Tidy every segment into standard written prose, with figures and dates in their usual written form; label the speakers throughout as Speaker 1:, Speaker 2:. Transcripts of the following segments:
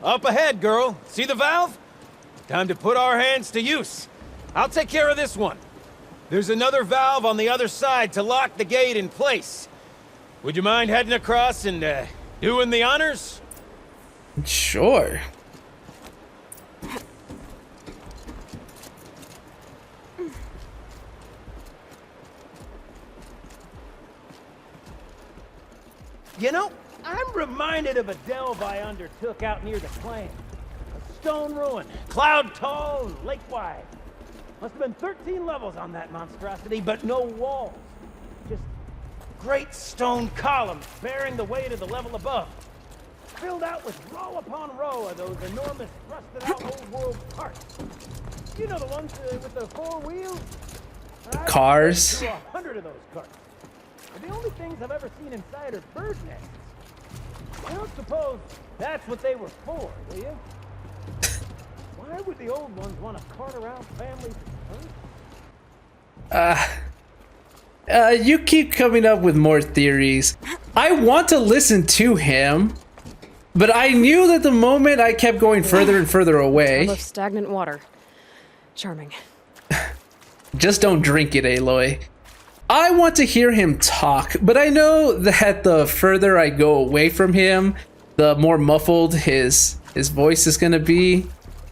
Speaker 1: Up ahead, girl. See the valve? Time to put our hands to use. I'll take care of this one. There's another valve on the other side to lock the gate in place. Would you mind heading across and, doing the honors?
Speaker 2: Sure.
Speaker 1: You know, I'm reminded of a delve I undertook out near the claim. A stone ruin, cloud tall and lake wide. Must have been 13 levels on that monstrosity, but no walls. Just great stone columns bearing the weight of the level above. Filled out with row upon row of those enormous rusted-out old-world carts. You know the ones with the four wheels?
Speaker 2: Cars?
Speaker 1: 100 of those carts. They're the only things I've ever seen inside are bird nests. I don't suppose that's what they were for, do you? Why would the old ones want to cart around families first?
Speaker 2: You keep coming up with more theories. I want to listen to him, but I knew that the moment I kept going further and further away.
Speaker 3: I love stagnant water. Charming.
Speaker 2: Just don't drink it, Aloy. I want to hear him talk, but I know that the further I go away from him, the more muffled his voice is gonna be.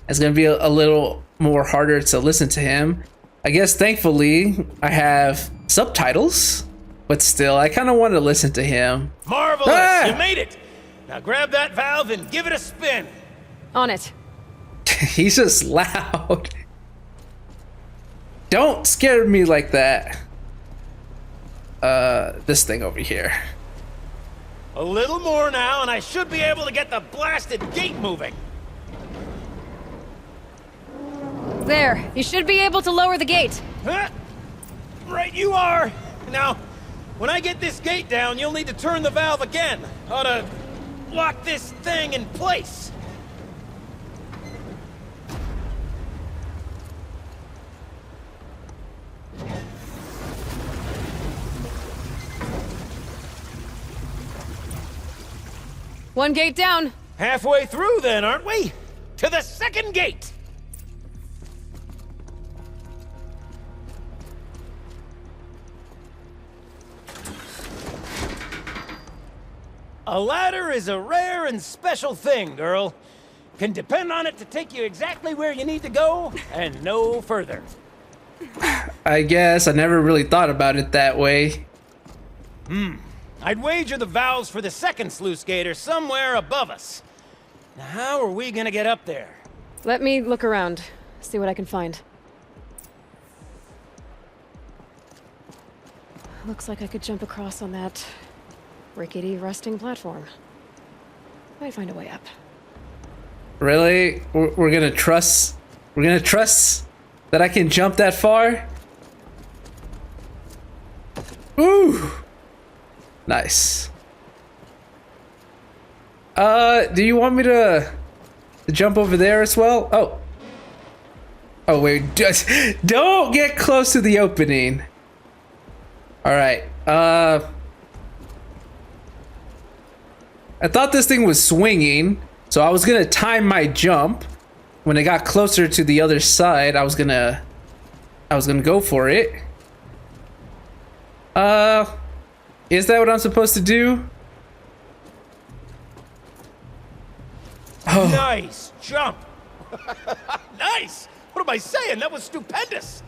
Speaker 2: It's gonna be a little more harder to listen to him. I guess thankfully I have subtitles, but still I kind of want to listen to him.
Speaker 1: Marvelous!
Speaker 2: Ah!
Speaker 1: You made it! Now grab that valve and give it a spin.
Speaker 3: On it.
Speaker 2: He's just loud. Don't scare me like that. This thing over here.
Speaker 1: A little more now, and I should be able to get the blasted gate moving.
Speaker 3: There. You should be able to lower the gate.
Speaker 1: Huh? Right you are. Now, when I get this gate down, you'll need to turn the valve again. Ought to lock this thing in place.
Speaker 3: One gate down.
Speaker 1: Halfway through then, aren't we? To the second gate! A ladder is a rare and special thing, girl. Can depend on it to take you exactly where you need to go, and no further.
Speaker 2: I guess I never really thought about it that way.
Speaker 1: I'd wager the valves for the second sluice gate are somewhere above us. Now, how are we gonna get up there?
Speaker 3: Let me look around. See what I can find. Looks like I could jump across on that rickety, rusting platform. Might find a way up.
Speaker 2: Really? We're gonna trust? We're gonna trust that I can jump that far? Ooh! Nice. Do you want me to jump over there as well? Oh. Oh wait, just don't get close to the opening. Alright, I thought this thing was swinging, so I was gonna time my jump. When I got closer to the other side, I was gonna go for it. Is that what I'm supposed to do?
Speaker 1: Oh. Nice jump! Nice! What am I saying? That was stupendous!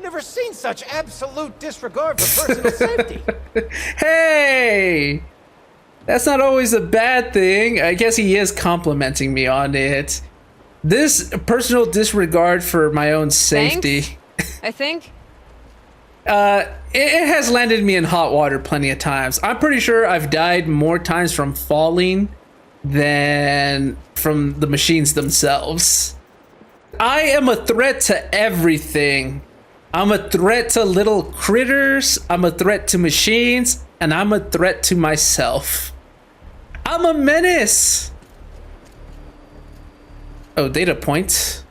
Speaker 1: Never seen such absolute disregard for personal safety.
Speaker 2: Hey! That's not always a bad thing. I guess he is complimenting me on it. This personal disregard for my own safety.
Speaker 3: Thanks, I think.
Speaker 2: It has landed me in hot water plenty of times. I'm pretty sure I've died more times from falling than from the machines themselves. I am a threat to everything. I'm a threat to little critters, I'm a threat to machines, and I'm a threat to myself. I'm a menace! Oh, data points.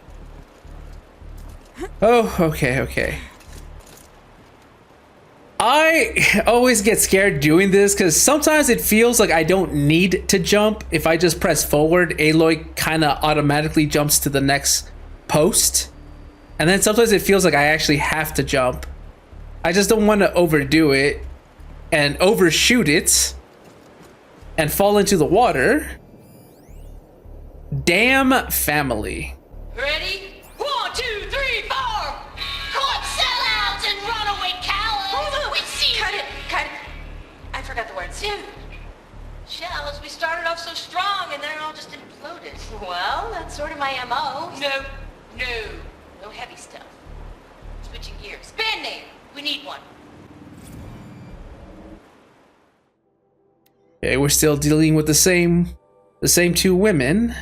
Speaker 2: Oh, okay. I always get scared doing this because sometimes it feels like I don't need to jump. If I just press forward, Aloy kind of automatically jumps to the next post. And then sometimes it feels like I actually have to jump. I just don't want to overdo it and overshoot it and fall into the water. Damn family.
Speaker 4: Ready? 1, 2, 3, 4! Caught sellouts and runaway cowards! Hold on! Wait, see! Cut it! I forgot the word. Soon. Shells, we started off so strong and then it all just imploded. Well, that's sort of my MO. No heavy stuff. Switching gears. Band name! We need one.
Speaker 2: Okay, we're still dealing with the same two women.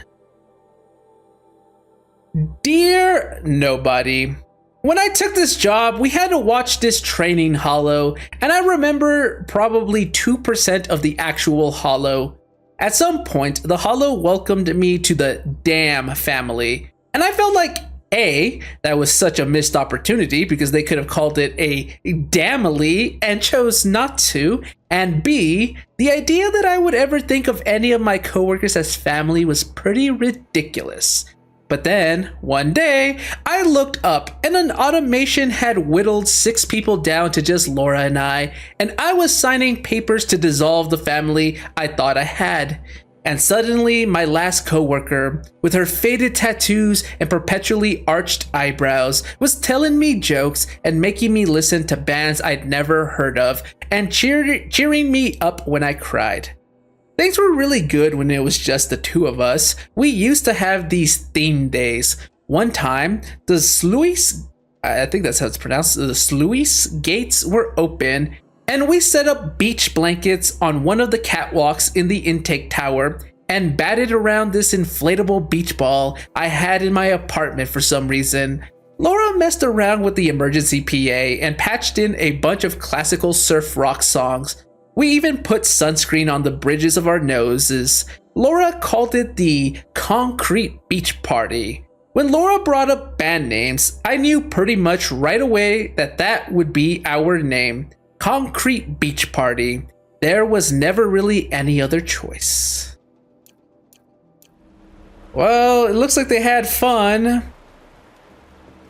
Speaker 2: Dear nobody, when I took this job, we had to watch this training holo, and I remember probably 2% of the actual holo. At some point, the holo welcomed me to the damn family, and I felt like A, that was such a missed opportunity because they could have called it a damily and chose not to, and B, the idea that I would ever think of any of my coworkers as family was pretty ridiculous. But then, one day, I looked up and an automation had whittled 6 people down to just Laura and I was signing papers to dissolve the family I thought I had. And suddenly, my last coworker, with her faded tattoos and perpetually arched eyebrows, was telling me jokes and making me listen to bands I'd never heard of and cheering me up when I cried. Things were really good when it was just the two of us. We used to have these theme days. One time, the sluice, I think that's how it's pronounced, the sluice gates were open, and we set up beach blankets on one of the catwalks in the intake tower and batted around this inflatable beach ball I had in my apartment for some reason. Laura messed around with the emergency PA and patched in a bunch of classical surf rock songs. We even put sunscreen on the bridges of our noses. Laura called it the Concrete Beach Party. When Laura brought up band names, I knew pretty much right away that that would be our name. Concrete Beach Party. There was never really any other choice. Well, it looks like they had fun.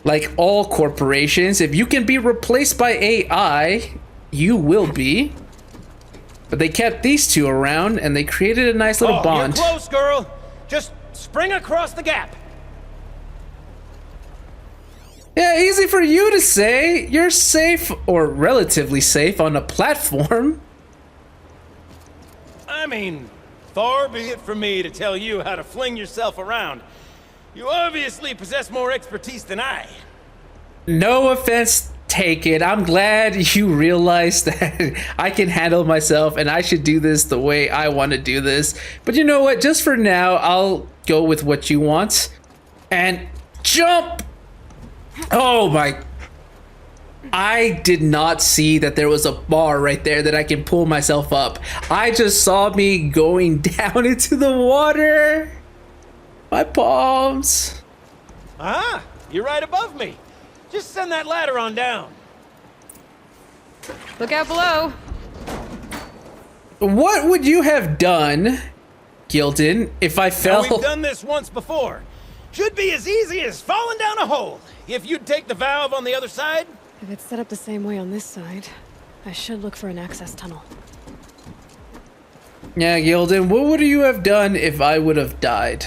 Speaker 2: Like all corporations, if you can be replaced by AI, you will be. But they kept these two around and they created a nice little bond.
Speaker 1: You're close, girl. Just spring across the gap.
Speaker 2: Yeah, easy for you to say. You're safe, or relatively safe, on a platform.
Speaker 1: I mean, far be it from me to tell you how to fling yourself around. You obviously possess more expertise than I.
Speaker 2: No offense taken. I'm glad you realized that I can handle myself and I should do this the way I want to do this. But you know what? Just for now, I'll go with what you want. And jump! Oh my... I did not see that there was a bar right there that I can pull myself up. I just saw me going down into the water. My palms.
Speaker 1: Ah, you're right above me. Just send that ladder on down.
Speaker 3: Look out below.
Speaker 2: What would you have done, Gildan, if I fell?
Speaker 1: Now, we've done this once before. Should be as easy as falling down a hole. If you'd take the valve on the other side.
Speaker 3: If it's set up the same way on this side, I should look for an access tunnel.
Speaker 2: Yeah, Gildan, what would you have done if I would have died?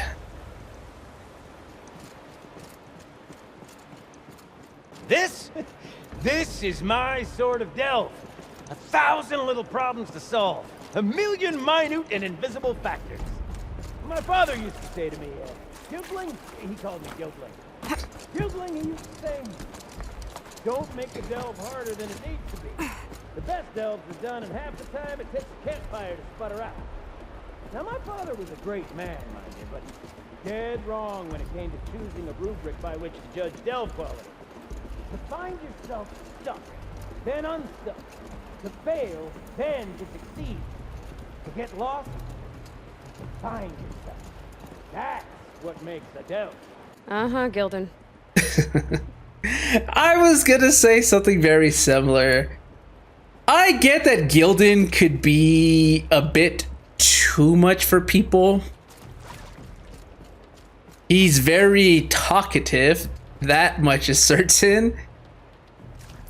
Speaker 1: This is my sort of delve. 1,000 little problems to solve. 1,000,000 minute and invisible factors. My father used to say to me, Gilbling, he called me Gilbling. Gilbling, he used to say, don't make a delve harder than it needs to be. The best delves are done in half the time it takes a campfire to sputter out. Now, my father was a great man, mind you, but dead wrong when it came to choosing a rubric by which to judge delve quality. To find yourself stuck, then unstuck. To fail, then to succeed. To get lost, to find yourself. That's what makes a delve.
Speaker 3: Uh-huh, Gildan.
Speaker 2: I was gonna say something very similar. I get that Gildan could be a bit too much for people. He's very talkative, that much is certain.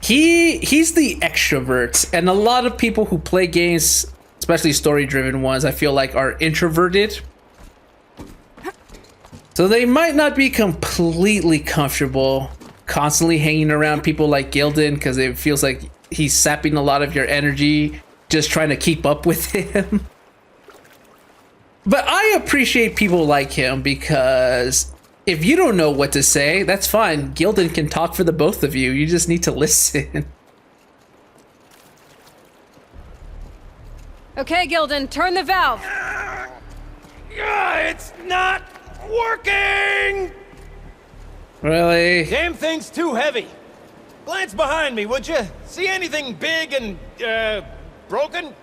Speaker 2: He's the extrovert, and a lot of people who play games, especially story-driven ones, I feel like are introverted. So they might not be completely comfortable constantly hanging around people like Gildan, because it feels like he's sapping a lot of your energy just trying to keep up with him. But I appreciate people like him, because if you don't know what to say, that's fine. Gildan can talk for the both of you. You just need to listen.
Speaker 3: Okay, Gildan, turn the valve.
Speaker 1: It's not working!
Speaker 2: Really?
Speaker 1: Damn thing's too heavy. Glance behind me, would you? See anything big and, broken?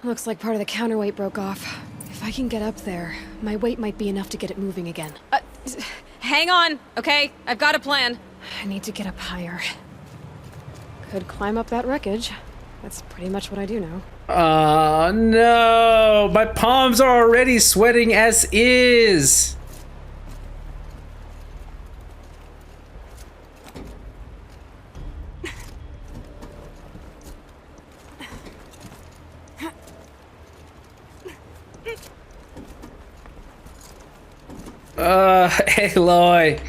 Speaker 3: Looks like part of the counterweight broke off. If I can get up there, my weight might be enough to get it moving again.
Speaker 5: Hang on, okay? I've got a plan.
Speaker 3: I need to get up higher. Could climb up that wreckage. That's pretty much what I do now.
Speaker 2: Oh no, my palms are already sweating as is. Aloy.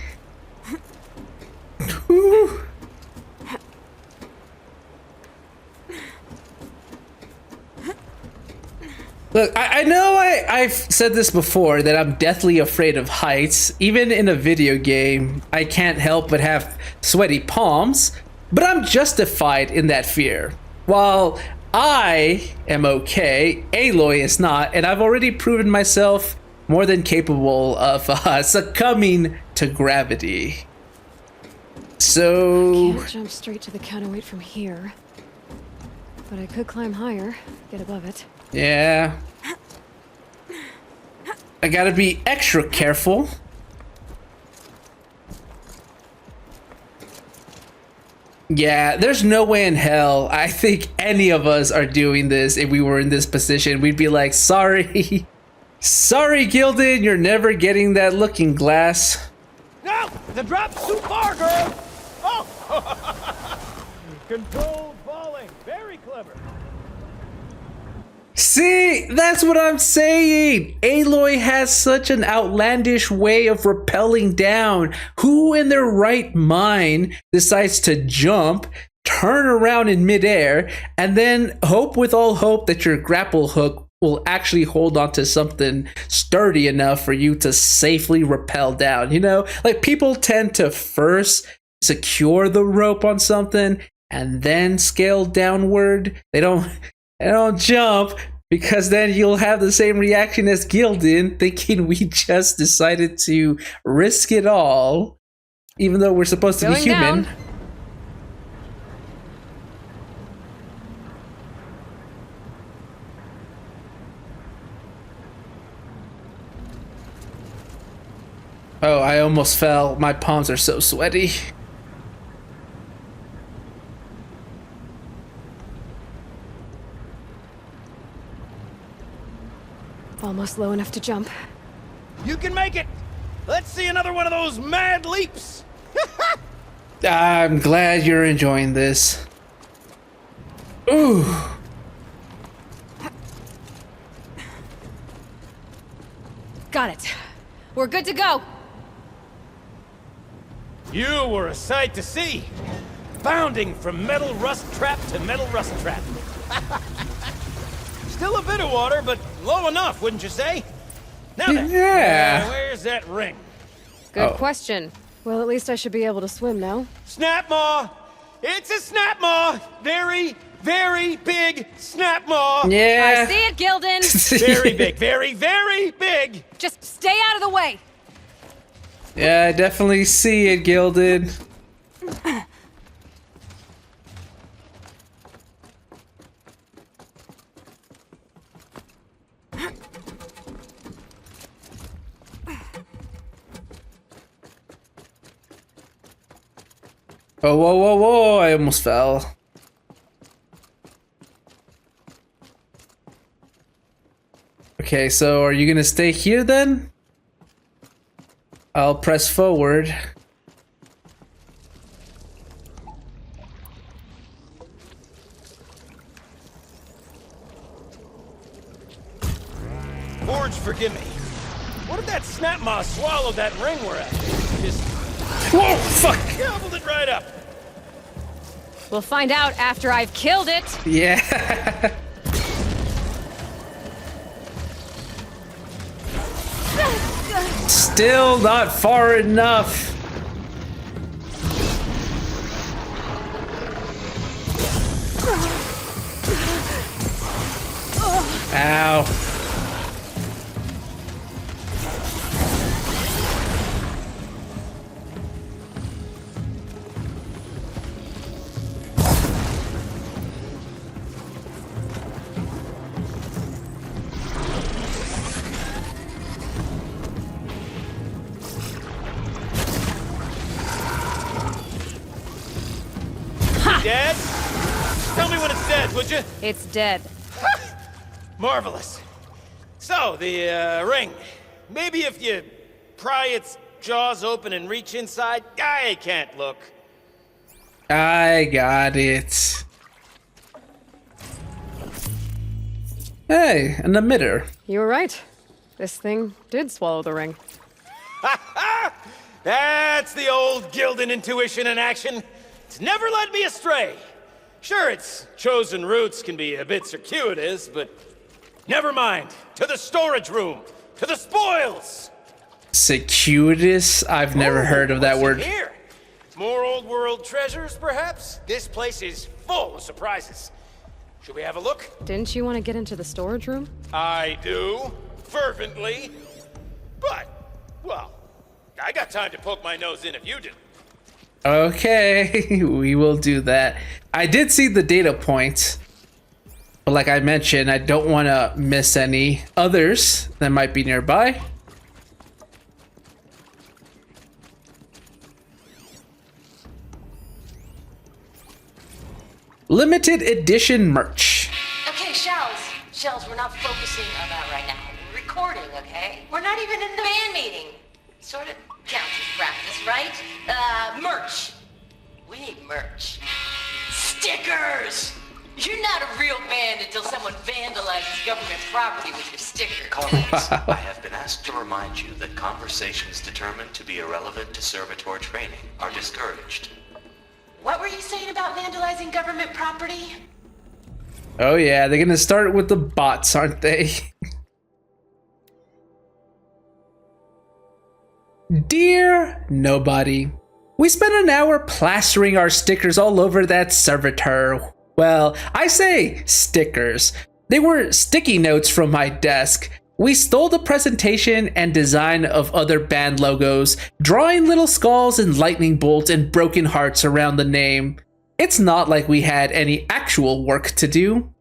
Speaker 2: Look, I know I've said this before, that I'm deathly afraid of heights. Even in a video game, I can't help but have sweaty palms, but I'm justified in that fear. While I am okay, Aloy is not, and I've already proven myself more than capable of succumbing to gravity. So...
Speaker 3: Can't jump straight to the counterweight from here. But I could climb higher, get above it.
Speaker 2: yeah. I gotta be extra careful. Yeah, there's no way in hell I think any of us are doing this if we were in this position. We'd be like, sorry. Sorry, Gildan, you're never getting that looking glass.
Speaker 1: No! The drop's too far, girl! Oh! Controlled falling. Very clever.
Speaker 2: See, that's what I'm saying. Aloy has such an outlandish way of rappelling down. Who in their right mind decides to jump, turn around in midair, and then hope with all hope that your grapple hook will actually hold onto something sturdy enough for you to safely rappel down? You know, like people tend to first secure the rope on something and then scale downward. They don't jump, because then you'll have the same reaction as Gildan, thinking we just decided to risk it all, even though we're supposed to be
Speaker 3: Going
Speaker 2: human.
Speaker 3: down.
Speaker 2: Oh, I almost fell. My palms are so sweaty.
Speaker 3: Almost low enough to jump.
Speaker 1: You can make it! Let's see another one of those mad leaps!
Speaker 2: I'm glad you're enjoying this. Ooh.
Speaker 5: Got it. We're good to go.
Speaker 1: You were a sight to see. Bounding from metal rust trap to metal rust trap. Still a bit of water, but low enough, wouldn't you say? Now then,
Speaker 2: Yeah.
Speaker 1: where's that ring?
Speaker 3: Good
Speaker 2: Oh.
Speaker 3: question. Well, at least I should be able to swim now.
Speaker 1: Snap maw! It's a snap maw! Very, very big snap maw!
Speaker 2: Yeah.
Speaker 5: I see it, Gildan.
Speaker 1: Very big, very, very big!
Speaker 5: Just stay out of the way.
Speaker 2: Yeah, I definitely see it, Gilded. Oh, whoa, whoa, whoa, I almost fell. Okay, so are you gonna stay here then? I'll press forward.
Speaker 1: Forge, forgive me. What if that snap moss swallowed that ring we're at? Just
Speaker 2: Whoa, fuck!
Speaker 1: gobbled it right up.
Speaker 5: We'll find out after I've killed it.
Speaker 2: Yeah. Still not far enough. Ow.
Speaker 1: Dead? Tell me when it's dead, would you?
Speaker 5: It's dead.
Speaker 1: Marvelous. So, the ring. Maybe if you pry its jaws open and reach inside, I can't look.
Speaker 2: I got it. Hey, an emitter.
Speaker 3: You were right. This thing did swallow the ring.
Speaker 1: That's the old Gildan intuition in action. It's never led me astray. Sure, its chosen routes can be a bit circuitous, but never mind. To the storage room. To the spoils.
Speaker 2: Circuitous? I've never heard of that
Speaker 1: What's in
Speaker 2: word.
Speaker 1: here? More old world treasures, perhaps? This place is full of surprises. Should we have a look?
Speaker 3: Didn't you want to get into the storage room?
Speaker 1: I do. Fervently. But, well, I got time to poke my nose in if you do.
Speaker 2: Okay, we will do that. I did see the data points, but like I mentioned, I don't want to miss any others that might be nearby. Limited edition merch.
Speaker 4: Okay, Shells, we're not focusing on that right now. We're recording, okay? We're not even in the band meeting. Sort of counts as practice, right? Merch. We need merch. Stickers! You're not a real band until someone vandalizes government property with your stickers.
Speaker 6: Colleagues, I have been asked to remind you that conversations determined to be irrelevant to servitor training are discouraged.
Speaker 4: What were you saying about vandalizing government property?
Speaker 2: Oh yeah, they're gonna start with the bots, aren't they? Dear nobody, we spent an hour plastering our stickers all over that servitor. Well, I say stickers. They were sticky notes from my desk. We stole the presentation and design of other band logos, drawing little skulls and lightning bolts and broken hearts around the name. It's not like we had any actual work to do.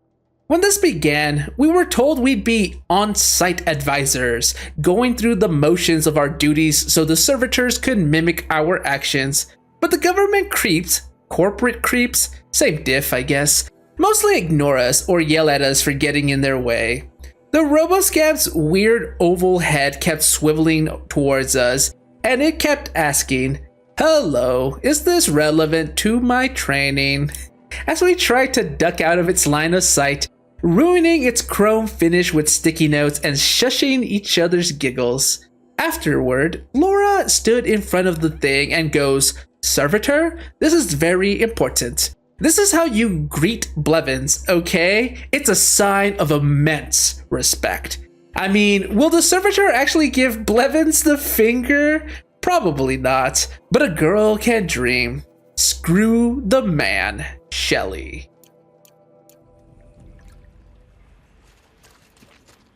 Speaker 2: When this began, we were told we'd be on-site advisors, going through the motions of our duties so the servitors could mimic our actions. But the government creeps, corporate creeps, same diff I guess, mostly ignore us or yell at us for getting in their way. The RoboScab's weird oval head kept swiveling towards us, and it kept asking, "Hello, is this relevant to my training?" As we tried to duck out of its line of sight, ruining its chrome finish with sticky notes and shushing each other's giggles. Afterward, Laura stood in front of the thing and goes, "Servitor, this is very important. This is how you greet Blevins, okay? It's a sign of immense respect." I mean, will the servitor actually give Blevins the finger? Probably not, but a girl can dream. Screw the man, Shelley.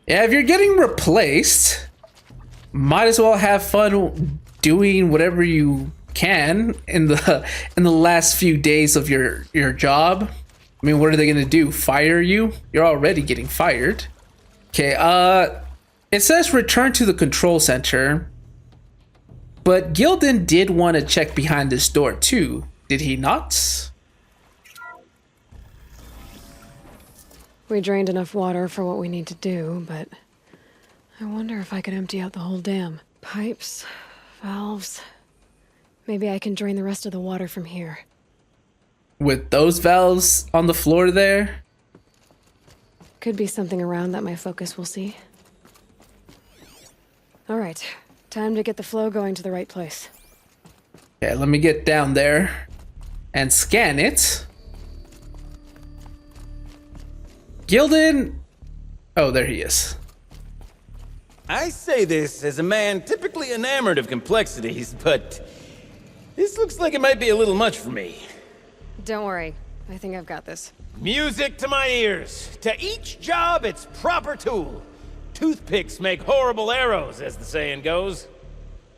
Speaker 2: Yeah, if you're getting replaced, might as well have fun doing whatever you can in the last few days of your job. I mean, what are they gonna do? Fire you? You're already getting fired. Okay, it says return to the control center, but Gildan did want to check behind this door too, did he not?
Speaker 3: We drained enough water for what we need to do, but I wonder if I could empty out the whole dam. Pipes, valves. Maybe I can drain the rest of the water from here.
Speaker 2: With those valves on the floor there?
Speaker 3: Could be something around that my focus will see. All right, time to get the flow going to the right place.
Speaker 2: Okay, let me get down there and scan it. Gildan. Oh, there he is.
Speaker 1: I say this as a man typically enamored of complexities, but this looks like it might be a little much for me.
Speaker 3: Don't worry, I think I've got this.
Speaker 1: Music to my ears. To each job its proper tool. Toothpicks make horrible arrows, as the saying goes.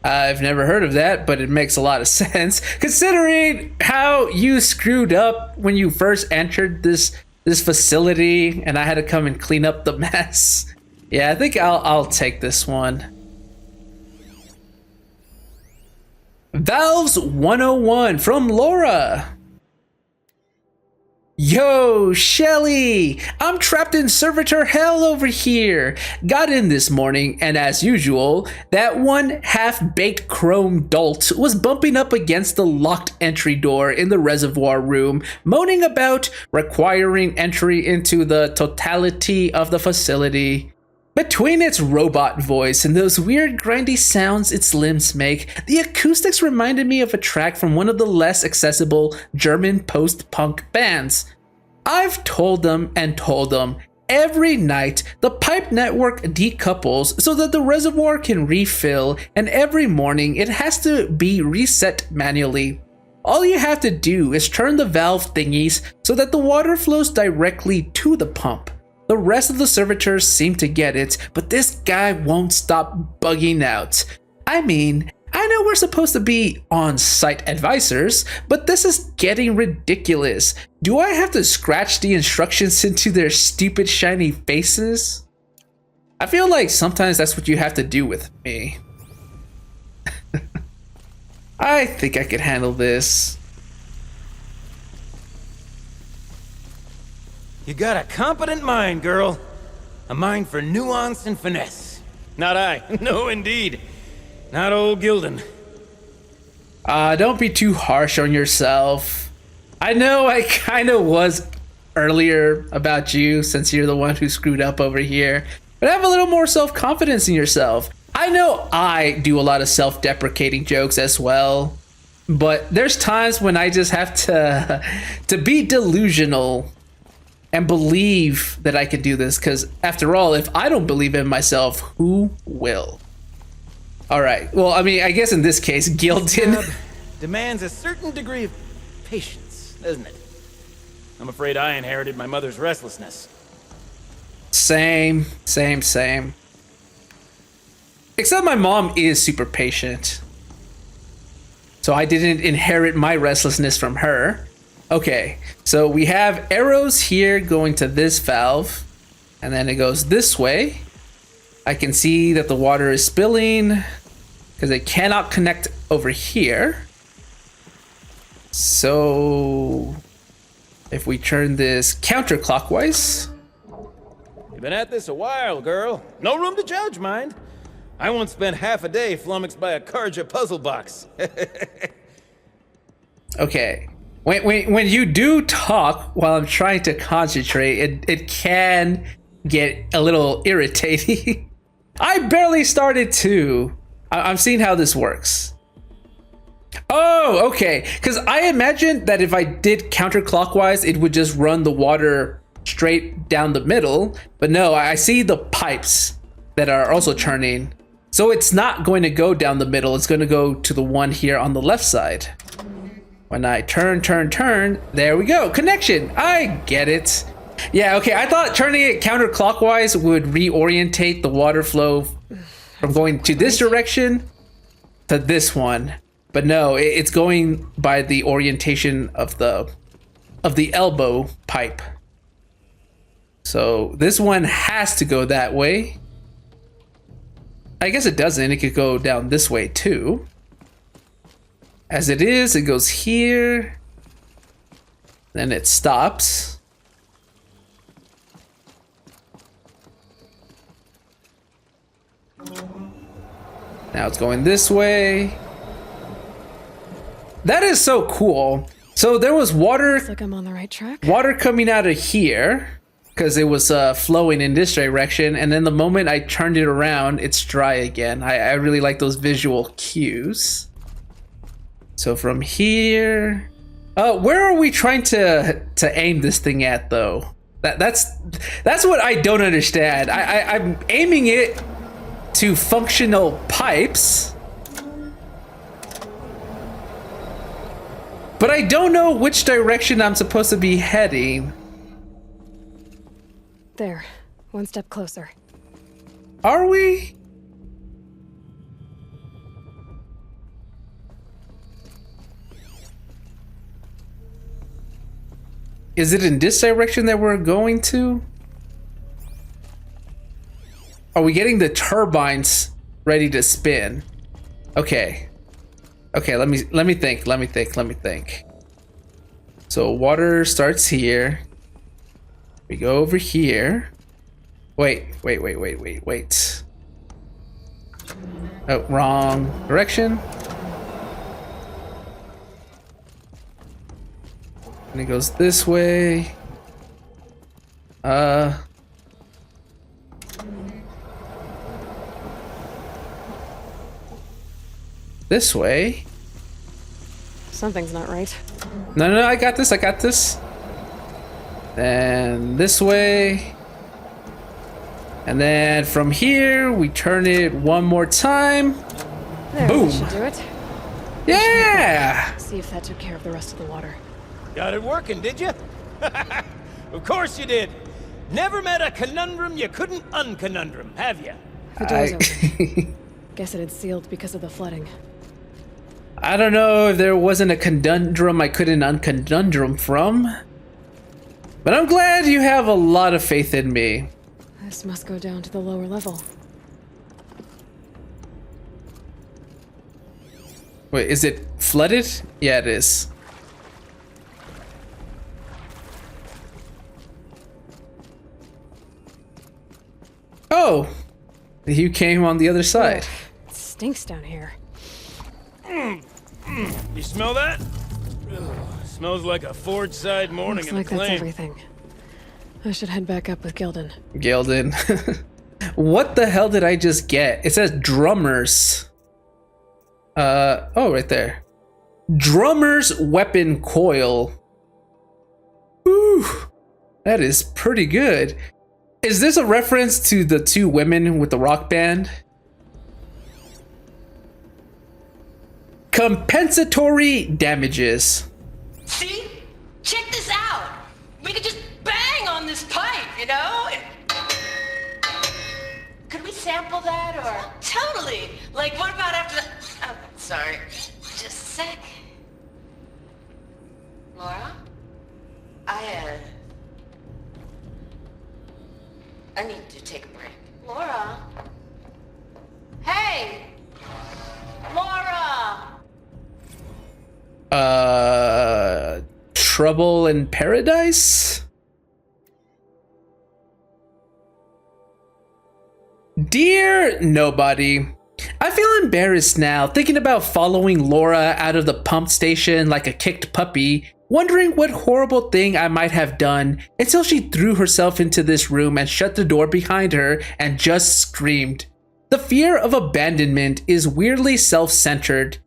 Speaker 2: I've never heard of that, but it makes a lot of sense considering how you screwed up when you first entered this facility and I had to come and clean up the mess. Yeah, I think I'll take this one. Valves 101 from Laura. Yo, Shelly! I'm trapped in servitor hell over here. Got in this morning, and as usual, that one half-baked chrome dolt was bumping up against the locked entry door in the reservoir room, moaning about requiring entry into the totality of the facility. Between its robot voice and those weird grindy sounds its limbs make, the acoustics reminded me of a track from one of the less accessible German post-punk bands. I've told them and told them, every night the pipe network decouples so that the reservoir can refill, and every morning it has to be reset manually. All you have to do is turn the valve thingies so that the water flows directly to the pump. The rest of the servitors seem to get it, but this guy won't stop bugging out. I mean, I know we're supposed to be on-site advisors, but this is getting ridiculous. Do I have to scratch the instructions into their stupid shiny faces? I feel like sometimes that's what you have to do with me. I think I could handle this.
Speaker 1: You got a competent mind, girl. A mind for nuance and finesse. Not I. No, indeed. Not old Gildan.
Speaker 2: Don't be too harsh on yourself. I know I kind of was earlier about you since you're the one who screwed up over here, but have a little more self-confidence in yourself. I know I do a lot of self-deprecating jokes as well, but there's times when I just have to be delusional and believe that I can do this, because after all, if I don't believe in myself, who will? All right. Well, I mean, I guess in this case, Gildan
Speaker 1: demands a certain degree of patience, doesn't it? I'm afraid I inherited my mother's restlessness.
Speaker 2: Same. Except my mom is super patient. So I didn't inherit my restlessness from her. Okay, so we have arrows here going to this valve, and then it goes this way. I can see that the water is spilling because it cannot connect over here. So if we turn this counterclockwise.
Speaker 1: You've been at this a while, girl. No room to judge, mind. I once spent half a day flummoxed by a Karja puzzle box.
Speaker 2: Okay. When you do talk while I'm trying to concentrate, it can get a little irritating. I barely started too. I'm seeing how this works. Oh, okay. Because I imagined that if I did counterclockwise, it would just run the water straight down the middle. But no, I see the pipes that are also turning. So it's not going to go down the middle. It's going to go to the one here on the left side. When I turn, there we go. Connection. I get it. Yeah, okay. I thought turning it counterclockwise would reorientate the water flow from going to this direction. to this one. But no, it's going by the orientation of the elbow pipe. So this one has to go that way. I guess it doesn't. It could go down this way too. As it is, it goes here. Then it stops. Now it's going this way. That is so cool. So there was water.
Speaker 3: Looks like I'm on the right track.
Speaker 2: Water coming out of here because it was flowing in this direction, and then the moment I turned it around, it's dry again. I really like those visual cues. So from here, where are we trying to aim this thing at though? That's what I don't understand. I'm aiming it to functional pipes, but I don't know which direction I'm supposed to be heading.
Speaker 3: There, one step closer.
Speaker 2: Are we? Is it in this direction that we're going to? Are we getting the turbines ready to spin? Okay. Okay, let me think. So water starts here. We go over here. Wait. Oh, wrong direction. And it goes this way. This way.
Speaker 3: Something's not right.
Speaker 2: No, I got this. Then this way. And then from here, we turn it one more time.
Speaker 3: There,
Speaker 2: Boom.
Speaker 3: that should do it.
Speaker 2: Yeah!
Speaker 3: See if that took care of the rest of the water.
Speaker 1: Got it working, did you? Of course you did. Never met a conundrum you couldn't unconundrum, have you?
Speaker 3: The door's open. Guess it had sealed because of the flooding.
Speaker 2: I don't know if there wasn't a conundrum I couldn't unconundrum from. But I'm glad you have a lot of faith in me.
Speaker 3: This must go down to the lower level.
Speaker 2: Wait, is it flooded? Yeah, it is. Oh! You came on the other side.
Speaker 3: It stinks down here.
Speaker 1: You smell that? Ugh, smells like a forge-side morning
Speaker 3: Looks
Speaker 1: in
Speaker 3: like
Speaker 1: a
Speaker 3: that's
Speaker 1: claim.
Speaker 3: everything. I should head back up with Gildan.
Speaker 2: Gildan. What the hell did I just get? It says drummers. Oh, right there. Drummer's weapon coil. Ooh, that is pretty good. Is this a reference to the two women with the rock band? Compensatory damages.
Speaker 4: See? Check this out. We could just bang on this pipe, you know? Could we sample that or? Totally. Like, what about after the... Oh, sorry. Just a sec. Laura? I need to take a break. Laura? Hey! Laura!
Speaker 2: Trouble in Paradise? Dear nobody, I feel embarrassed now thinking about following Laura out of the pump station like a kicked puppy, wondering what horrible thing I might have done until she threw herself into this room and shut the door behind her and just screamed. The fear of abandonment is weirdly self-centered,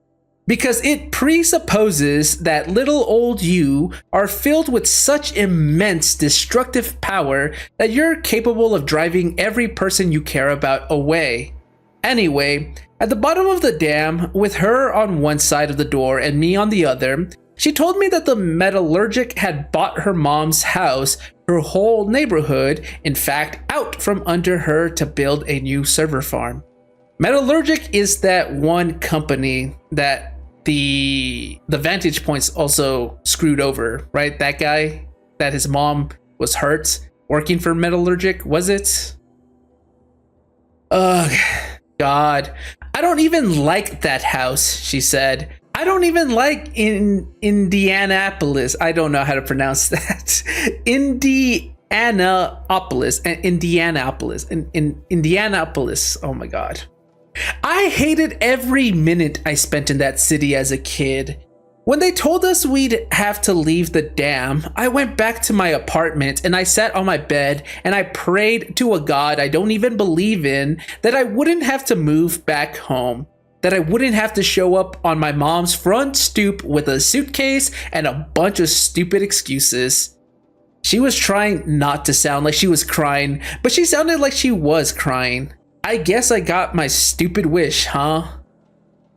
Speaker 2: because it presupposes that little old you are filled with such immense destructive power that you're capable of driving every person you care about away. Anyway, at the bottom of the dam, with her on one side of the door and me on the other, she told me that the metallurgic had bought her mom's house, her whole neighborhood, in fact, out from under her to build a new server farm. Metallurgic is that one company that the Vantage Point's also screwed over, right? That guy that his mom was hurt working for Metallurgic, was it? Ugh, God. I don't even like that house, she said. I don't even like Indianapolis. I don't know how to pronounce that. Indianapolis. Oh my God. I hated every minute I spent in that city as a kid. When they told us we'd have to leave the dam, I went back to my apartment and I sat on my bed and I prayed to a God I don't even believe in that I wouldn't have to move back home, that I wouldn't have to show up on my mom's front stoop with a suitcase and a bunch of stupid excuses. She was trying not to sound like she was crying, but she sounded like she was crying. I guess I got my stupid wish, huh?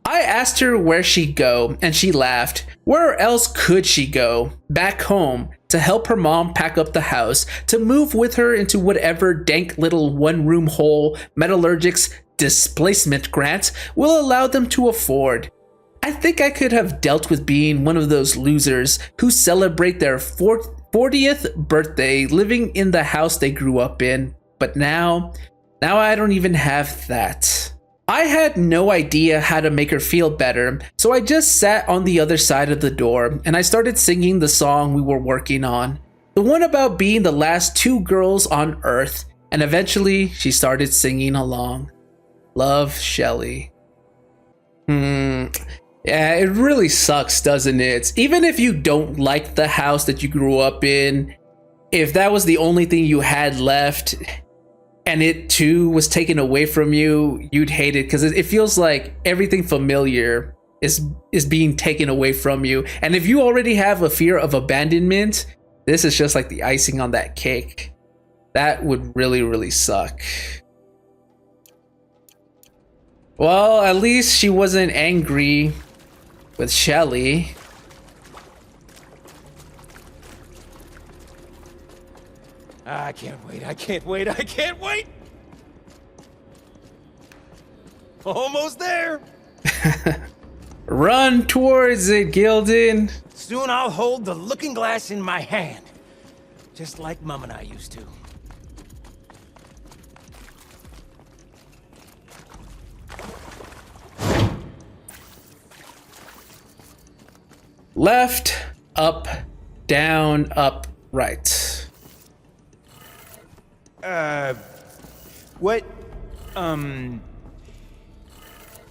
Speaker 2: I asked her where she'd go, and she laughed. Where else could she go? Back home, to help her mom pack up the house, to move with her into whatever dank little one-room hole Metallurgic's displacement grant will allow them to afford. I think I could have dealt with being one of those losers who celebrate their 40th birthday living in the house they grew up in, but now I don't even have that. I had no idea how to make her feel better, so I just sat on the other side of the door and I started singing the song we were working on. The one about being the last two girls on Earth, and eventually she started singing along. Love, Shelly. Yeah, it really sucks, doesn't it? Even if you don't like the house that you grew up in, if that was the only thing you had left, and it too was taken away from you, you'd hate it because it feels like everything familiar is being taken away from you. And if you already have a fear of abandonment, this is just like the icing on that cake. That would really, really suck. Well, at least she wasn't angry with Shelly.
Speaker 1: I can't wait. Almost there.
Speaker 2: Run towards it, Gildan.
Speaker 1: Soon I'll hold the looking glass in my hand. Just like Mom and I used to.
Speaker 2: Left, up, down, up, right.
Speaker 1: What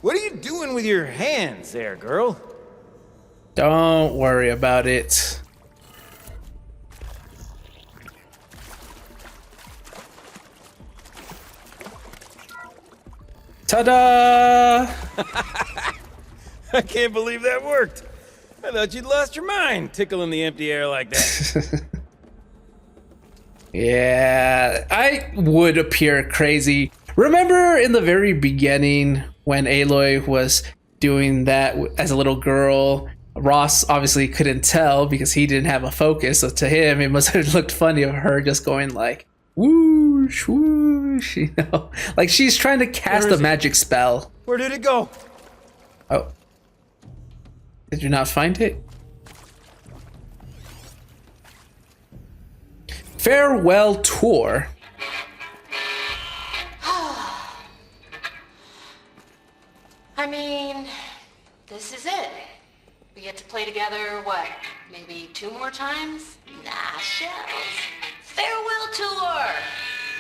Speaker 1: are you doing with your hands there, girl?
Speaker 2: Don't worry about it. Ta-da!
Speaker 1: I can't believe that worked. I thought you'd lost your mind tickling the empty air like that.
Speaker 2: Yeah, I would appear crazy. Remember in the very beginning when Aloy was doing that as a little girl? Ross obviously couldn't tell because he didn't have a focus, so to him it must have looked funny of her just going like whoosh whoosh, you know, like she's trying to cast a magic spell.
Speaker 1: Where did it go?
Speaker 2: Oh, did you not find it? Farewell tour.
Speaker 4: I mean, this is it. We get to play together, what, maybe 2 more times? Nah, shells. Farewell tour!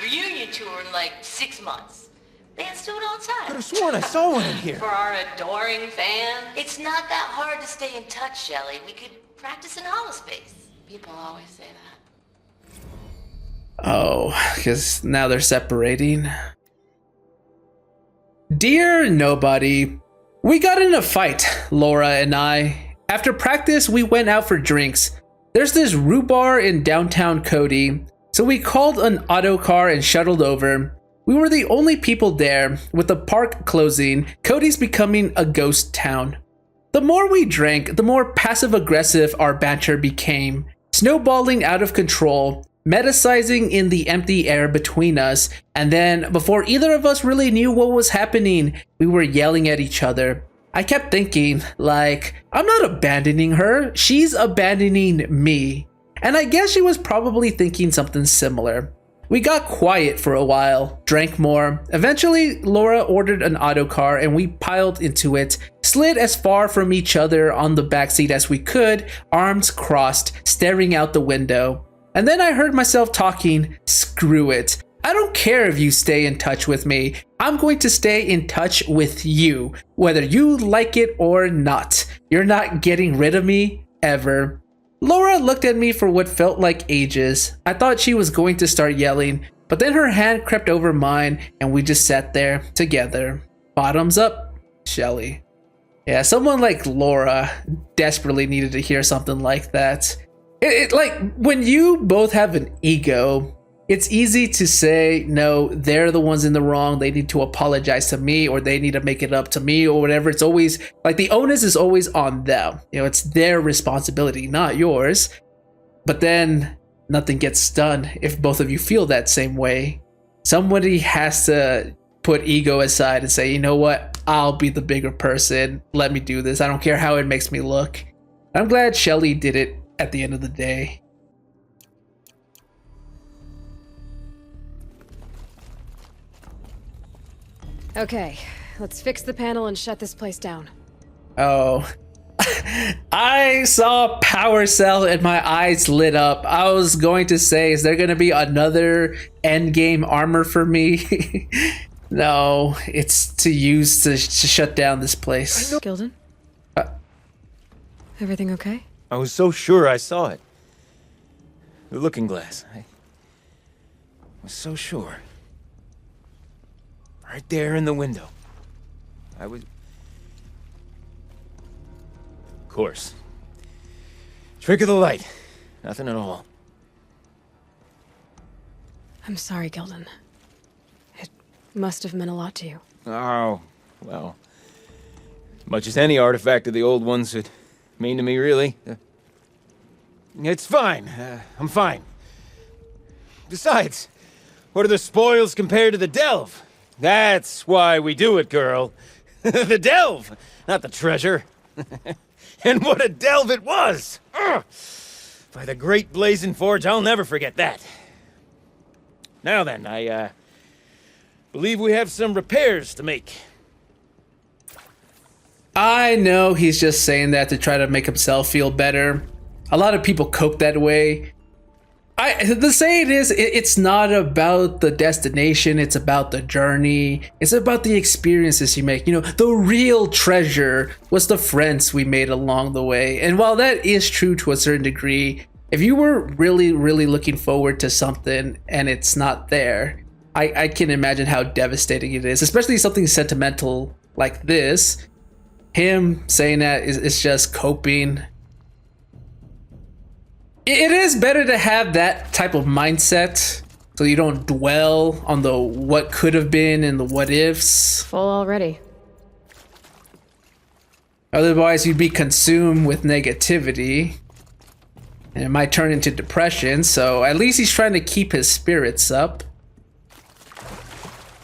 Speaker 4: Reunion tour in like 6 months. Band's doing all the time.
Speaker 1: Could have sworn I saw one in here.
Speaker 4: For our adoring fans, it's not that hard to stay in touch, Shelly. We could practice in holospace. People always say that.
Speaker 2: Oh, because now they're separating. Dear Nobody, we got in a fight, Laura and I. After practice, we went out for drinks. There's this Rue Bar in downtown Cody, so we called an auto car and shuttled over. We were the only people there. With the park closing, Cody's becoming a ghost town. The more we drank, the more passive-aggressive our banter became, snowballing out of control. metasizing in the empty air between us, and then before either of us really knew what was happening, we were yelling at each other. I kept thinking, like, I'm not abandoning her, she's abandoning me. And I guess she was probably thinking something similar. We got quiet for a while, drank more. Eventually, Laura ordered an autocar and we piled into it, slid as far from each other on the backseat as we could, arms crossed, staring out the window. And then I heard myself talking, screw it. I don't care if you stay in touch with me. I'm going to stay in touch with you, whether you like it or not. You're not getting rid of me, ever. Laura looked at me for what felt like ages. I thought she was going to start yelling, but then her hand crept over mine and we just sat there together. Bottoms up, Shelly. Yeah, someone like Laura desperately needed to hear something like that. Like, when you both have an ego, it's easy to say, no, they're the ones in the wrong, they need to apologize to me, or they need to make it up to me, or whatever. It's always, like, the onus is always on them. You know, it's their responsibility, not yours. But then, nothing gets done if both of you feel that same way. Somebody has to put ego aside and say, you know what, I'll be the bigger person, let me do this, I don't care how it makes me look. I'm glad Shelly did it at the end of the day.
Speaker 3: Okay, let's fix the panel and shut this place down.
Speaker 2: Oh. I saw power cell and my eyes lit up. I was going to say, is there going to be another endgame armor for me? No, it's to use to shut down this place.
Speaker 3: Gilden? Everything okay?
Speaker 7: I was so sure I saw it. The looking glass. I was so sure. Right there in the window. I was... Of course. Trick of the light. Nothing at all.
Speaker 3: I'm sorry, Gilden. It must have meant a lot to you.
Speaker 7: Oh, well. As much as any artifact of the old ones would mean to me, really. It's fine. I'm fine. Besides, what are the spoils compared to the delve? That's why we do it, girl. The delve, not the treasure. And what a delve it was! Ugh. By the great blazing forge, I'll never forget that. Now then, I believe we have some repairs to make.
Speaker 2: I know he's just saying that to try to make himself feel better. A lot of people cope that way. The saying is, it's not about the destination, it's about the journey. It's about the experiences you make. You know, the real treasure was the friends we made along the way. And while that is true to a certain degree, if you were really, really looking forward to something and it's not there, I can imagine how devastating it is, especially something sentimental like this. Him saying that is just coping. It is better to have that type of mindset so you don't dwell on the what could have been and the what ifs.
Speaker 3: Full already.
Speaker 2: Otherwise, you'd be consumed with negativity and it might turn into depression. So at least he's trying to keep his spirits up.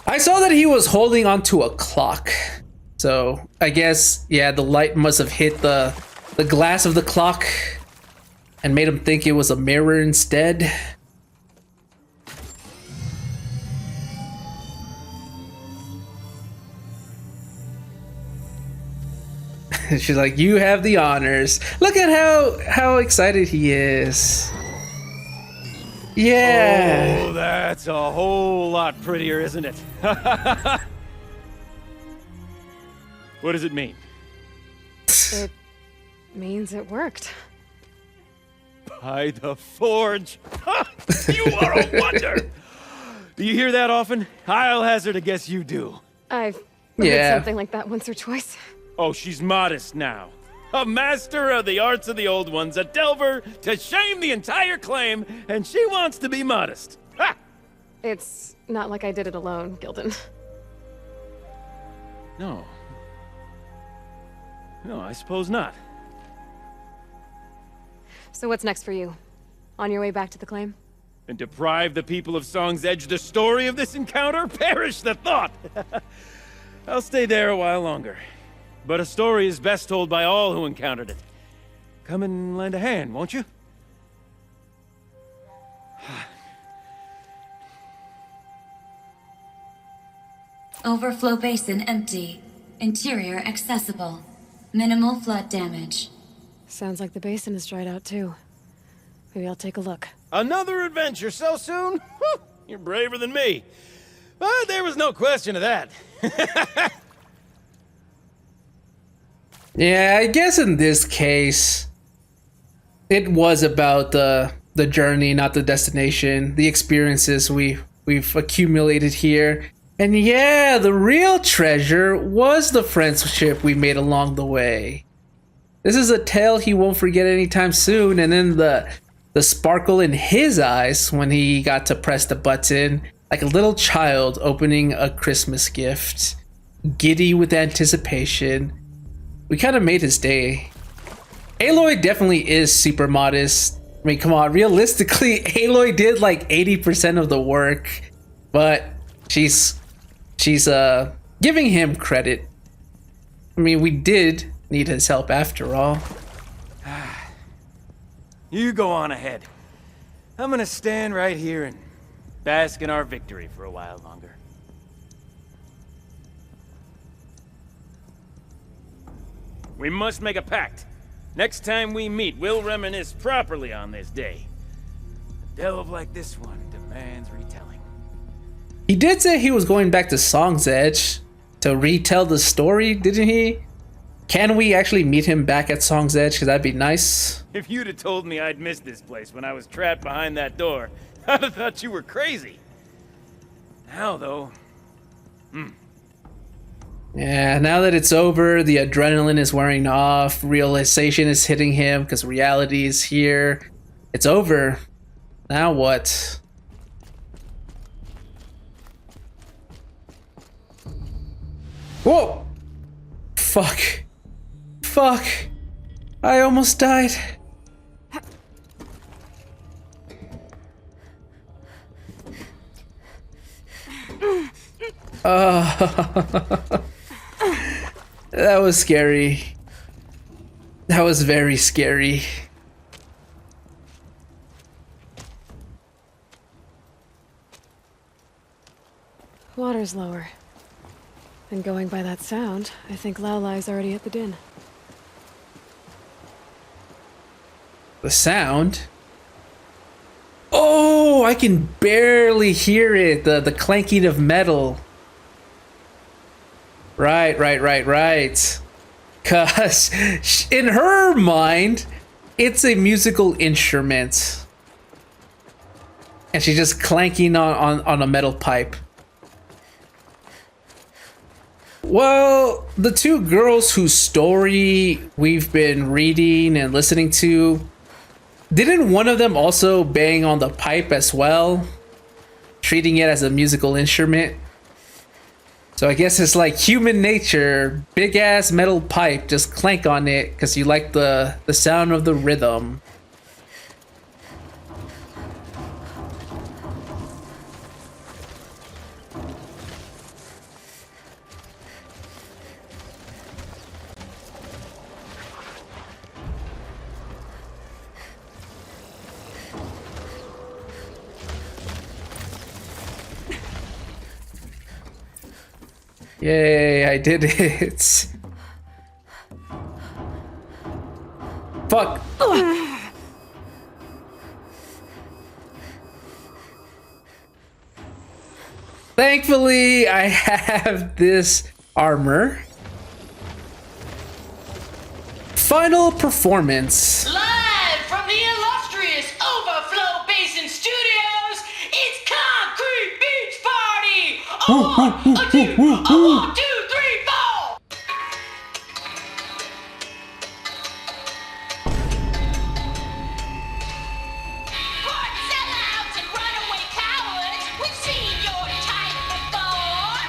Speaker 2: I saw that he was holding onto a clock. So I guess, yeah, the light must have hit the glass of the clock and made him think it was a mirror instead. She's like, you have the honors. Look at how excited he is. Yeah.
Speaker 7: Oh, that's a whole lot prettier, isn't it? What does it mean?
Speaker 3: It means it worked.
Speaker 7: By the forge! You are a wonder! Do you hear that often? I'll hazard a guess you do.
Speaker 3: I've heard something like that once or twice.
Speaker 7: Oh, she's modest now. A master of the arts of the old ones, a delver to shame the entire claim, and she wants to be modest. Ha!
Speaker 3: It's not like I did it alone, Gilden.
Speaker 7: No. No, I suppose not.
Speaker 3: So what's next for you? On your way back to the claim?
Speaker 7: and deprive the people of Song's Edge the story of this encounter? Perish the thought! I'll stay there a while longer. But a story is best told by all who encountered it. Come and lend a hand, won't you?
Speaker 8: Overflow basin empty. Interior accessible. Minimal flood damage.
Speaker 3: Sounds like the basin is dried out too. Maybe I'll take a look.
Speaker 7: Another adventure so soon? Whew, you're braver than me. But there was no question of that.
Speaker 2: Yeah, I guess in this case, it was about the journey, not the destination, the experiences we've accumulated here. And yeah, the real treasure was the friendship we made along the way. This is a tale he won't forget anytime soon, and then the sparkle in his eyes when he got to press the button, like a little child opening a Christmas gift, giddy with anticipation. We kind of made his day. Aloy definitely is super modest. I mean, come on, realistically, Aloy did like 80% of the work, but she's giving him credit. I mean, we did need his help after all.
Speaker 7: You go on ahead. I'm gonna stand right here and bask in our victory for a while longer. We must make a pact. Next time we meet, we'll reminisce properly on this day. A delve like this one demands retelling.
Speaker 2: He did say he was going back to Song's Edge to retell the story, didn't he? Can we actually meet him back at Song's Edge? Because that'd be nice.
Speaker 7: If you'd have told me I'd missed this place when I was trapped behind that door, I'd have thought you were crazy. Now, though...
Speaker 2: Yeah, now that it's over, the adrenaline is wearing off, realization is hitting him because reality is here. It's over. Now what? Whoa! Fuck. Fuck. I almost died. That was scary. That was very scary.
Speaker 3: Water's lower. And going by that sound, I think Laulai's already at the din.
Speaker 2: The sound? Oh, I can barely hear it. The clanking of metal. Right. Cause in her mind, it's a musical instrument. And she's just clanking on a metal pipe. Well, the two girls whose story we've been reading and listening to, didn't one of them also bang on the pipe as well? Treating it as a musical instrument? So I guess it's like human nature, big ass metal pipe, just clank on it because you like the sound of the rhythm. Yay, I did it. Fuck. Thankfully, I have this armor. Final performance.
Speaker 4: Live from the illustrious Overflow Basin Studios, it's Concrete Beach Party! A 1, 2, 3, 4! Court sellouts and runaway cowards, we've seen your type before.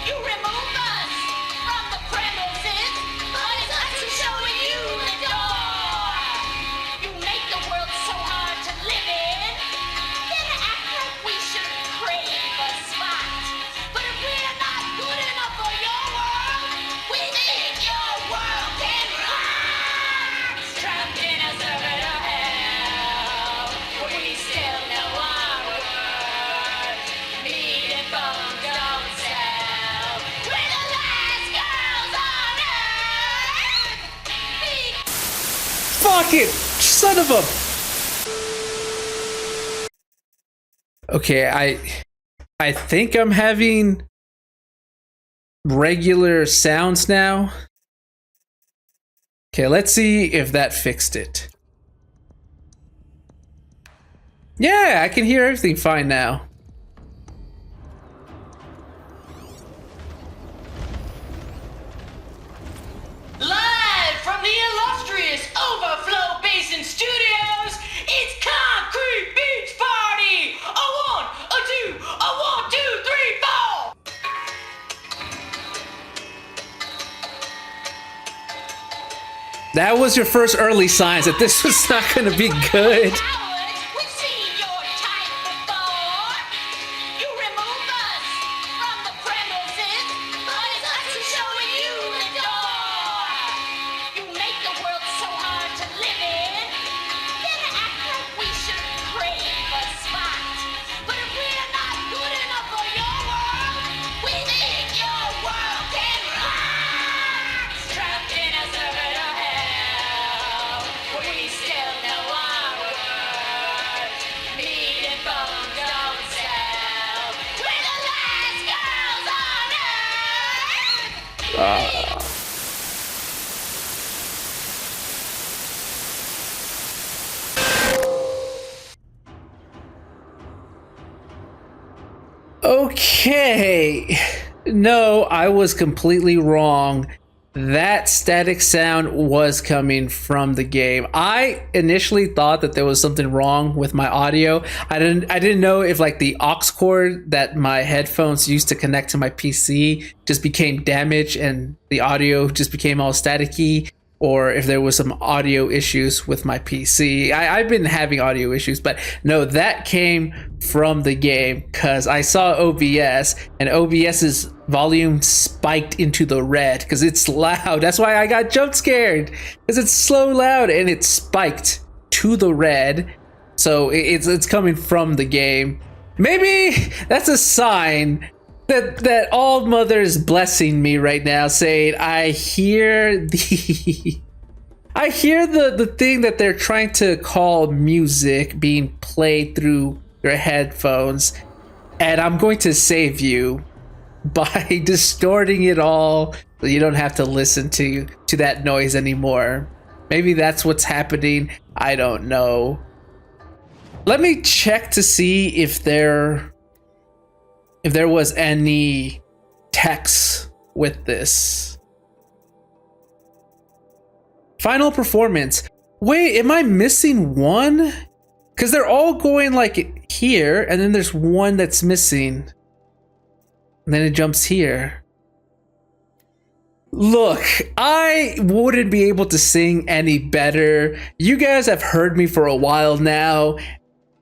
Speaker 4: You remove us from the premises, but it's us who's showing you the door. You make the world so hard to live in. Get
Speaker 2: Fuck it! Son of a... Okay, I think I'm having regular sounds now. Okay, let's see if that fixed it. Yeah, I can hear everything fine now.
Speaker 4: Live from the illustrious Overflow Basin Studios, it's Concrete Beach Party! A one, a two, a 1, 2, 3, 4!
Speaker 2: That was your first early signs that this was not going to be good.
Speaker 4: Cowards, we've seen your type before. You remove us from the premises, but it's us who's showing you the door. You make the world so hard to live in, then act like we should crave a spot. But if we're not good enough for your world, we think your world can rock. Trapped in a circuit of hell, we still know our worth. Meat and bones don't sell. We're the last girls on earth.
Speaker 2: Okay. No, I was completely wrong. That static sound was coming from the game. I initially thought that there was something wrong with my audio. I didn't know if like the aux cord that my headphones used to connect to my PC just became damaged and the audio just became all staticky, or if there was some audio issues with my PC. I've been having audio issues, but no, that came from the game because I saw OBS and OBS's volume spiked into the red because it's loud. That's why I got jump scared, because it's so loud and it spiked to the red. So it's coming from the game. Maybe that's a sign that All Mother's blessing me right now, saying I hear the thing that they're trying to call music being played through your headphones, and I'm going to save you by distorting it all so you don't have to listen to that noise anymore. Maybe that's what's happening. I don't know. Let me check to see if there was any text with this. Final performance. Wait, am I missing one? Because they're all going like here, and then there's one that's missing. And then it jumps here. Look, I wouldn't be able to sing any better. You guys have heard me for a while now.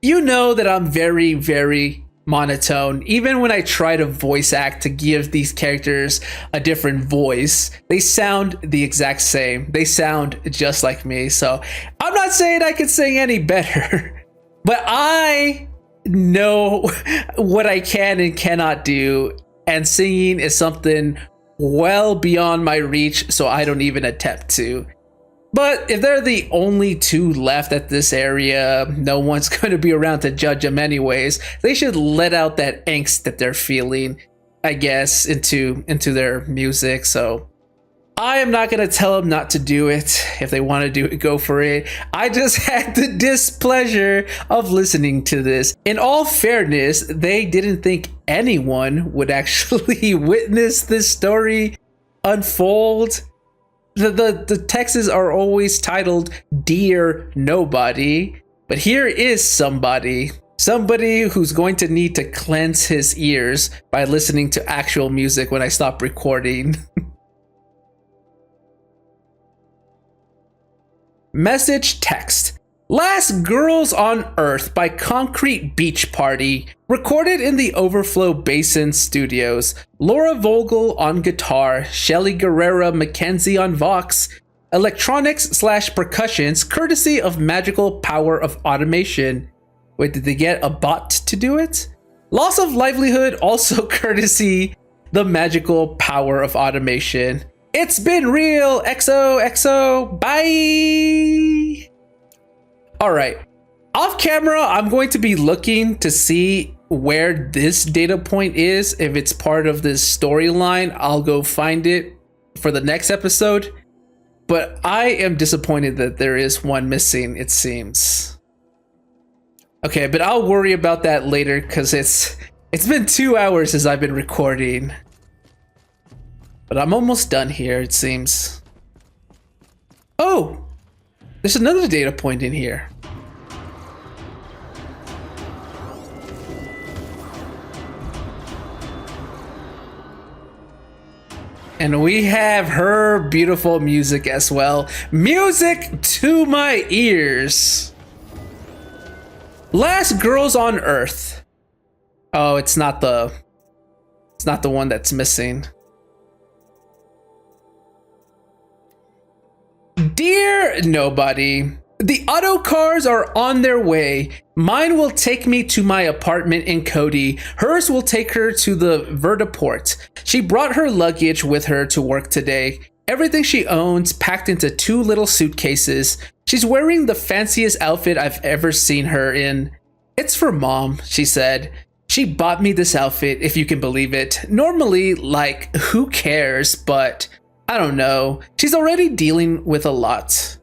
Speaker 2: You know that I'm very, very monotone. Even when I try to voice act to give these characters a different voice, they sound the exact same. They sound just like me. So I'm not saying I could sing any better, but I know what I can and cannot do. And singing is something well beyond my reach, so I don't even attempt to. But if they're the only two left at this area, no one's going to be around to judge them anyways. They should let out that angst that they're feeling, I guess, into their music. So I am not going to tell them not to do it. If they want to do it, go for it. I just had the displeasure of listening to this. In all fairness, they didn't think anyone would actually witness this story unfold. The texts are always titled Dear Nobody, but here is somebody who's going to need to cleanse his ears by listening to actual music when I stop recording. Message text. Last Girls on Earth by Concrete Beach Party. Recorded in the Overflow Basin Studios. Laura Vogel on guitar. Shelly Guerrera Mackenzie on Vox. Electronics/percussions courtesy of Magical Power of Automation. Wait, did they get a bot to do it? Loss of livelihood also courtesy the Magical Power of Automation. It's been real. XOXO. Bye. All right. Off camera, I'm going to be looking to see where this data point is. If it's part of this storyline, I'll go find it for the next episode. But I am disappointed that there is one missing, it seems. Okay, but I'll worry about that later because it's been 2 hours since I've been recording. But I'm almost done here, it seems. Oh! There's another data point in here. And we have her beautiful music as well. Music to my ears. Last Girls on Earth. Oh, it's not the one that's missing. Dear nobody, the auto cars are on their way. Mine will take me to my apartment in Cody. Hers will take her to the vertiport. She brought her luggage with her to work today. Everything she owns packed into 2 little suitcases. She's wearing the fanciest outfit I've ever seen her in. It's for Mom, she said. She bought me this outfit, if you can believe it. Normally, like, who cares, but I don't know. She's already dealing with a lot.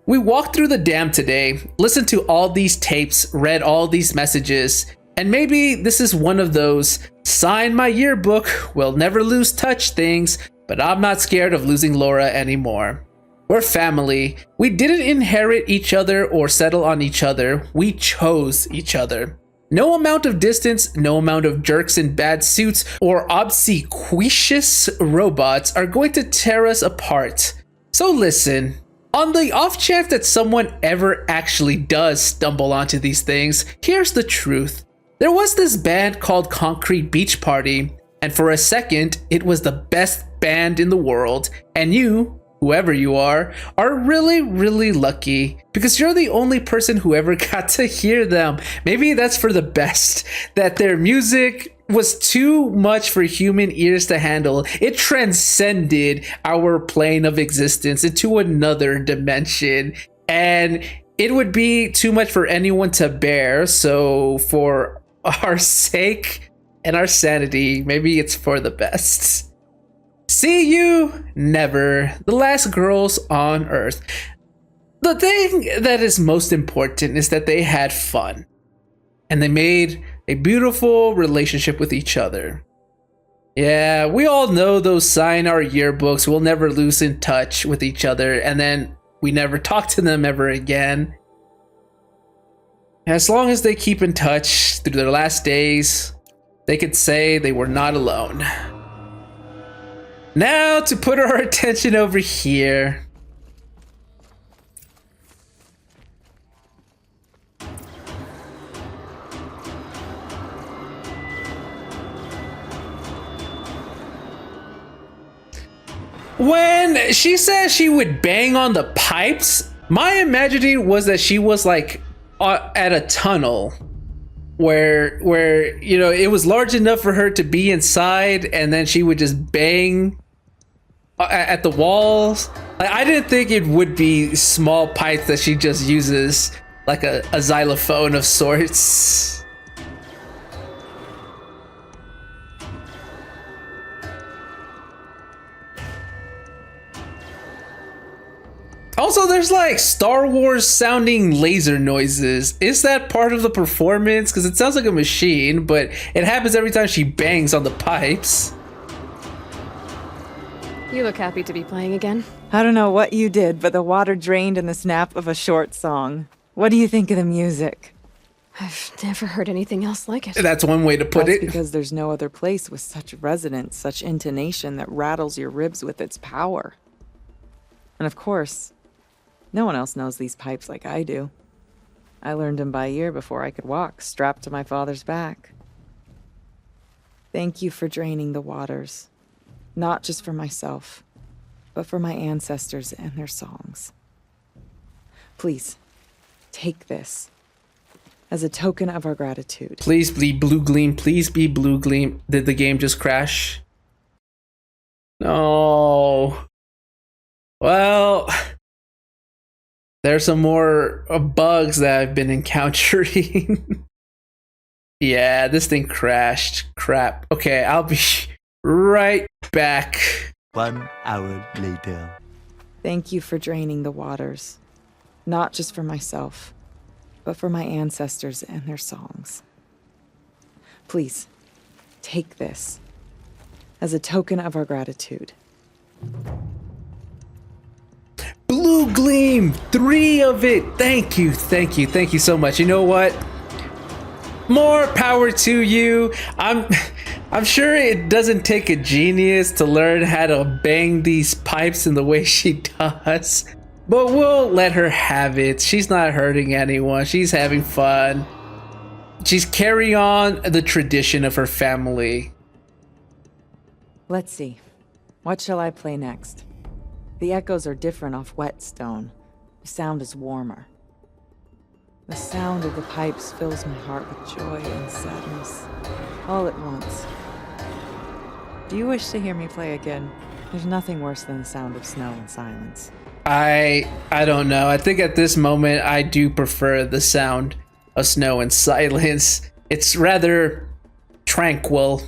Speaker 2: We walked through the dam today, listened to all these tapes, read all these messages, and maybe this is one of those sign my yearbook, we'll never lose touch things, but I'm not scared of losing Laura anymore. We're family. We didn't inherit each other or settle on each other. We chose each other. No amount of distance, no amount of jerks in bad suits or obsequious robots are going to tear us apart. So listen, on the off chance that someone ever actually does stumble onto these things, here's the truth. There was this band called Concrete Beach Party, and for a second, it was the best band in the world, and you, whoever you are really, really lucky because you're the only person who ever got to hear them. Maybe that's for the best, that their music was too much for human ears to handle. It transcended our plane of existence into another dimension, and it would be too much for anyone to bear. So for our sake and our sanity, maybe it's for the best. See you never. The last girls on Earth. The thing that is most important is that they had fun. And they made a beautiful relationship with each other. Yeah, we all know those sign our yearbooks, we'll never lose in touch with each other, and then we never talk to them ever again. As long as they keep in touch through their last days, they could say they were not alone. Now to put our attention over here. When she says she would bang on the pipes, my imagining was that she was like at a tunnel where you know it was large enough for her to be inside, and then she would just bang at the walls. Like, I didn't think it would be small pipes that she just uses like a xylophone of sorts. Also, there's like Star Wars sounding laser noises. Is that part of the performance? Because it sounds like a machine, but it happens every time she bangs on the pipes.
Speaker 3: You look happy to be playing again.
Speaker 9: I don't know what you did, but the water drained in the snap of a short song. What do you think of the music?
Speaker 3: I've never heard anything else like it.
Speaker 2: That's one way to put
Speaker 9: That's
Speaker 2: it.
Speaker 9: because there's no other place with such resonance, such intonation that rattles your ribs with its power. And of course, no one else knows these pipes like I do. I learned them by ear before I could walk, strapped to my father's back. Thank you for draining the waters. Not just for myself, but for my ancestors and their songs. Please, take this as a token of our gratitude.
Speaker 2: Please be Blue Gleam. Please be Blue Gleam. Did the game just crash? No. Well, there's some more bugs that I've been encountering. Yeah, this thing crashed. Crap. Okay, I'll be right back.
Speaker 10: 1 hour later.
Speaker 9: Thank you for draining the waters. Not just for myself, but for my ancestors and their songs. Please, take this as a token of our gratitude.
Speaker 2: Blue gleam, 3 of it. Thank you, thank you, thank you so much. You know what? More power to you. I'm sure it doesn't take a genius to learn how to bang these pipes in the way she does, but we'll let her have it. She's not hurting anyone. She's having fun. She's carrying on the tradition of her family.
Speaker 9: Let's see. What shall I play next? The echoes are different off whetstone. The sound is warmer. The sound of the pipes fills my heart with joy and sadness, all at once. Do you wish to hear me play again? There's nothing worse than the sound of snow and silence.
Speaker 2: I don't know. I think at this moment I do prefer the sound of snow and silence. It's rather tranquil.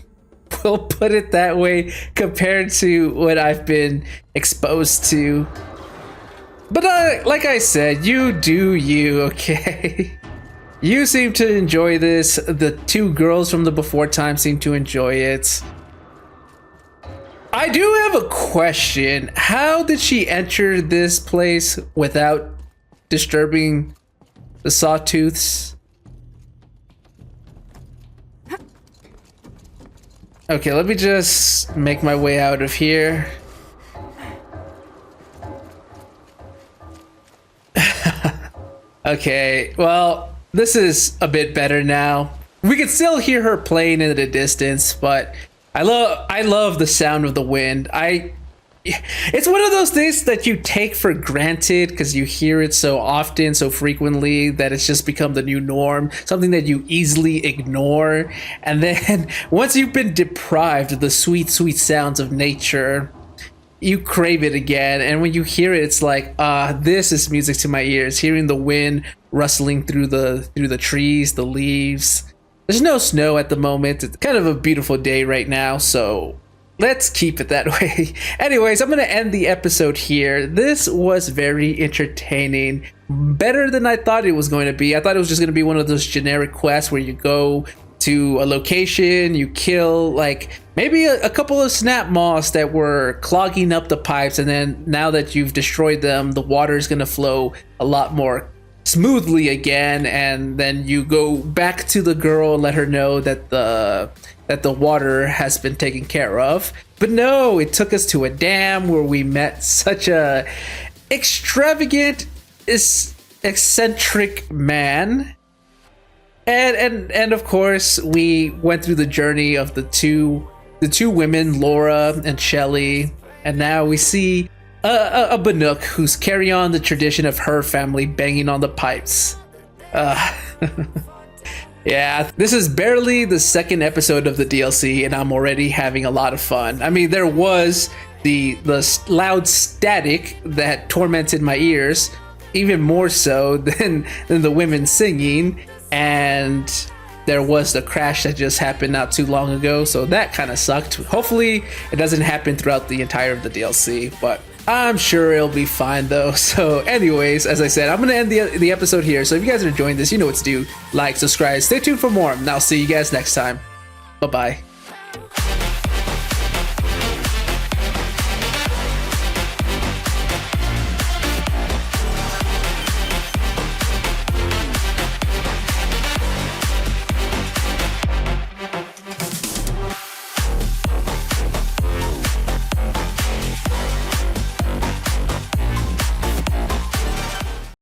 Speaker 2: We'll put it that way compared to what I've been exposed to. But like I said, you do you, okay? You seem to enjoy this. The 2 girls from the before time seem to enjoy it. I do have a question. How did she enter this place without disturbing the sawtooths? Okay, let me just make my way out of here. Okay, well, this is a bit better now. We can still hear her playing in the distance, but I love the sound of the wind. It's one of those things that you take for granted because you hear it so often, so frequently, that it's just become the new norm, something that you easily ignore. And then once you've been deprived of the sweet, sweet sounds of nature, you crave it again. And when you hear it, it's like, this is music to my ears. Hearing the wind rustling through the trees, the leaves. There's no snow at the moment. It's kind of a beautiful day right now, so let's keep it that way. Anyways, I'm gonna end the episode here. This was very entertaining. Better than I thought it was going to be. I thought it was just gonna be one of those generic quests where you go to a location, you kill like maybe a couple of snap moths that were clogging up the pipes, and then now that you've destroyed them, the water is gonna flow a lot more smoothly again, and then you go back to the girl, let her know that the water has been taken care of. But no, it took us to a dam where we met such a extravagant, eccentric man. And of course, we went through the journey of the two women, Laura and Shelley, and now we see a Banuk who's carrying on the tradition of her family banging on the pipes. Yeah, this is barely the 2nd episode of the DLC, and I'm already having a lot of fun. I mean, there was the loud static that tormented my ears, even more so than the women singing, and there was the crash that just happened not too long ago, so that kind of sucked. Hopefully it doesn't happen throughout the entire of the DLC, but I'm sure it'll be fine though. So anyways, as I said, I'm gonna end the episode here. So if you guys are enjoying this, you know what to do. Like, subscribe, stay tuned for more, and I'll see you guys next time. Bye-bye.